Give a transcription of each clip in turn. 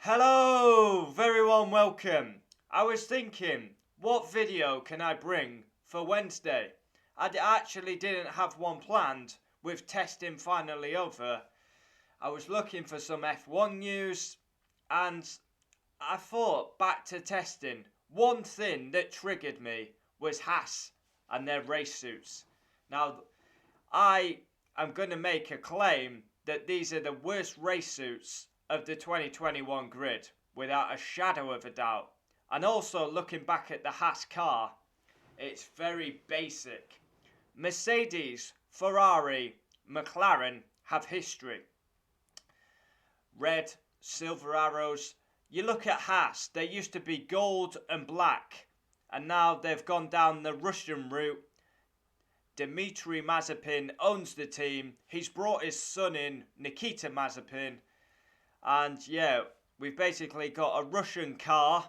Hello, very warm welcome. I was thinking, what video can I bring for Wednesday? Actually didn't have one planned with testing finally over. I was looking for some F1 news and I thought back to testing. One thing that triggered me was Haas and their race suits. Now, I am going to make a claim that these are the worst race suits of the 2021 grid, without a shadow of a doubt. And also looking back at the Haas car, it's very basic. Mercedes, Ferrari, McLaren have history. Red, silver arrows. You look at Haas, they used to be gold and black, and now they've gone down the Russian route. Dmitry Mazepin owns the team. He's brought his son in, Nikita Mazepin. And yeah, we've basically got a Russian car.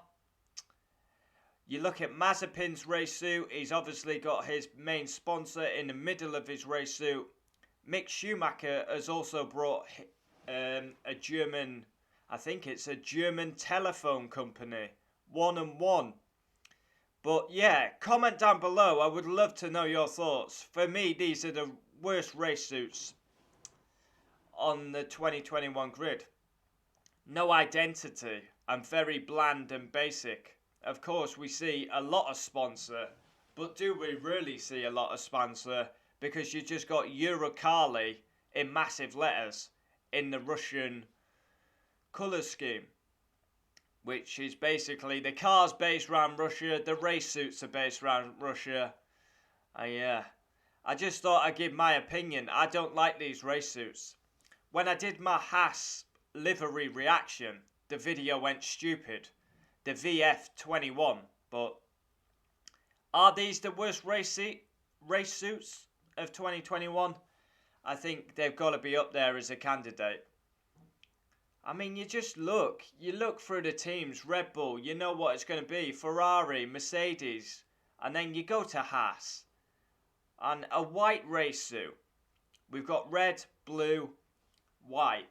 You look at Mazepin's race suit. He's obviously got his main sponsor in the middle of his race suit. Mick Schumacher has also brought a German, I think it's a German telephone company, 1&1. But yeah, comment down below. I would love to know your thoughts. For me, these are the worst race suits on the 2021 grid. No identity and very bland and basic. Of course, we see a lot of sponsor, but do we really see a lot of sponsor? Because you just got Uralkali in massive letters in the Russian colour scheme, which is basically the car's based around Russia, the race suits are based around Russia. I just thought I'd give my opinion. I don't like these race suits. When I did my Haas livery reaction, the video went stupid. The VF21. But are these the worst race suits of 2021? I think they've got to be up there as a candidate. I mean, you look through the teams, Red Bull, you know what it's going to be, Ferrari, Mercedes, and then you go to Haas, and a white race suit. We've got red, blue, white.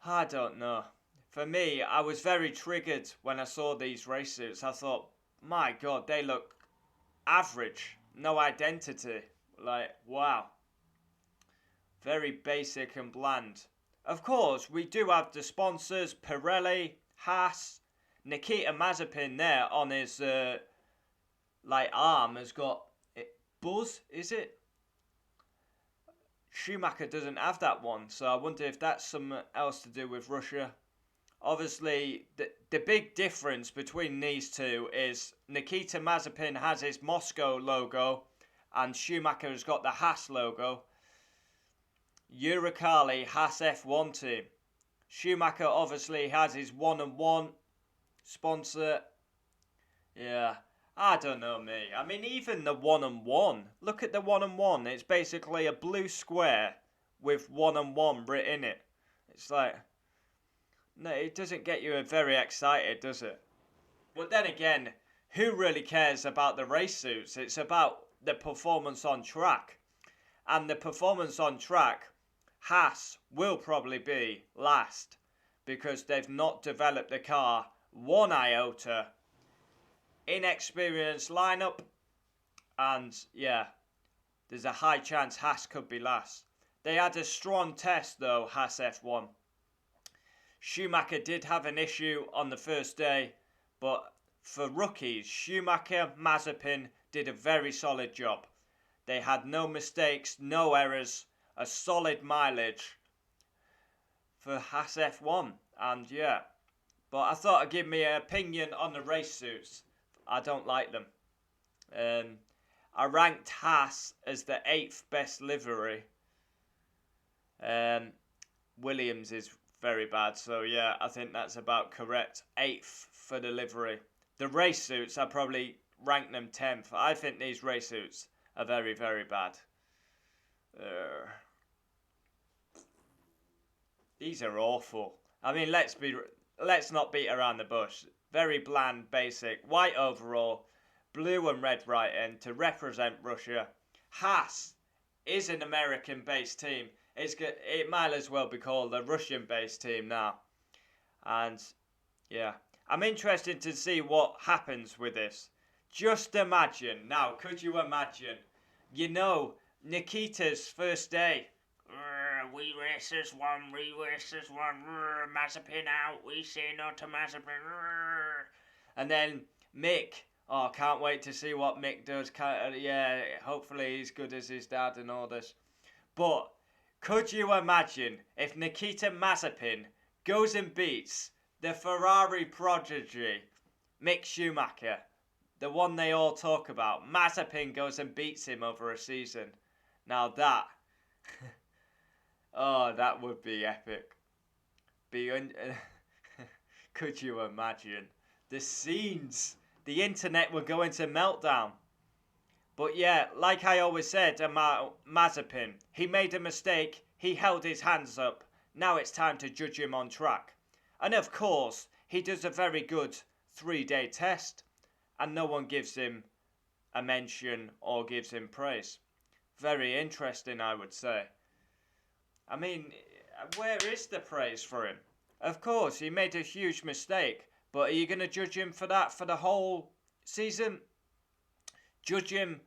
I don't know. For me, I was very triggered when I saw these race suits. I thought, my God, they look average, no identity. Like, wow. Very basic and bland. Of course, we do have the sponsors, Pirelli, Haas, Nikita Mazepin there on his arm has got Buzz, is it? Schumacher doesn't have that one, so I wonder if that's something else to do with Russia. Obviously, the big difference between these two is Nikita Mazepin has his Moscow logo and Schumacher has got the Haas logo. Uralkali Haas F1 team. Schumacher obviously has his 1&1 sponsor. Yeah, I don't know me. I mean, even the 1&1. Look at the 1&1. It's basically a blue square with 1&1 written in it. It's like, no, it doesn't get you very excited, does it? But then again, who really cares about the race suits? It's about the performance on track. And the performance on track, Haas will probably be last because they've not developed the car one iota. Inexperienced lineup, and yeah, there's a high chance Haas could be last. They had a strong test though, Haas F1. Schumacher did have an issue on the first day, but for rookies, Schumacher, Mazepin did a very solid job. They had no mistakes, no errors, a solid mileage for Haas F1. And yeah, but I thought I'd give me an opinion on the race suits. I don't like them. I ranked Haas as the 8th best livery. Williams is very bad, so yeah, I think that's about correct. 8th for the livery. The race suits, I probably rank them 10th. I think these race suits are very, very bad. These are awful. I mean, let's not beat around the bush. Very bland, basic, white overall, blue and red right end to represent Russia. Haas is an American-based team. It might as well be called a Russian-based team now. And yeah, I'm interested to see what happens with this. Just imagine now, could you imagine? You know, Nikita's first day. We racers won, Mazepin out, we say no to Mazepin. And then Mick, oh, can't wait to see what Mick does. Yeah, hopefully he's good as his dad and all this. But could you imagine if Nikita Mazepin goes and beats the Ferrari prodigy, Mick Schumacher, the one they all talk about? Mazepin goes and beats him over a season. Now that, oh, that would be epic. Could you imagine the scenes? The internet would go into meltdown. But yeah, like I always said about Mazepin, he made a mistake, he held his hands up, now it's time to judge him on track. And of course, he does a very good 3-day test, and no one gives him a mention or gives him praise. Very interesting, I would say. I mean, where is the praise for him? Of course, he made a huge mistake, but are you going to judge him for that for the whole season? Judge him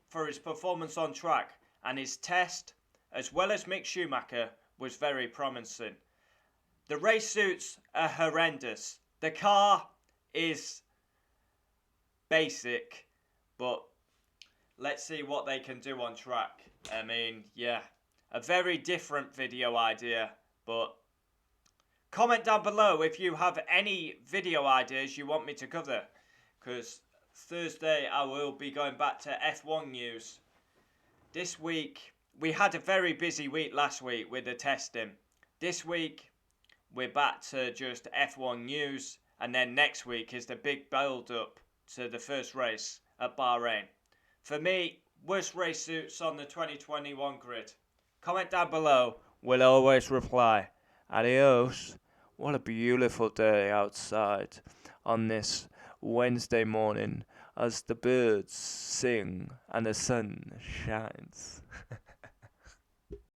for his performance on track, and his test, as well as Mick Schumacher, was very promising. The race suits are horrendous. The car is basic, but let's see what they can do on track. I mean, yeah, a very different video idea, but comment down below if you have any video ideas you want me to cover, because Thursday I will be going back to F1 news. This week, we had a very busy week last week with the testing. This week, we're back to just F1 news, and then next week is the big build up to the first race at Bahrain. For me, worst race suits on the 2021 grid. Comment down below, we'll always reply. Adios. What a beautiful day outside on this Wednesday morning as the birds sing and the sun shines.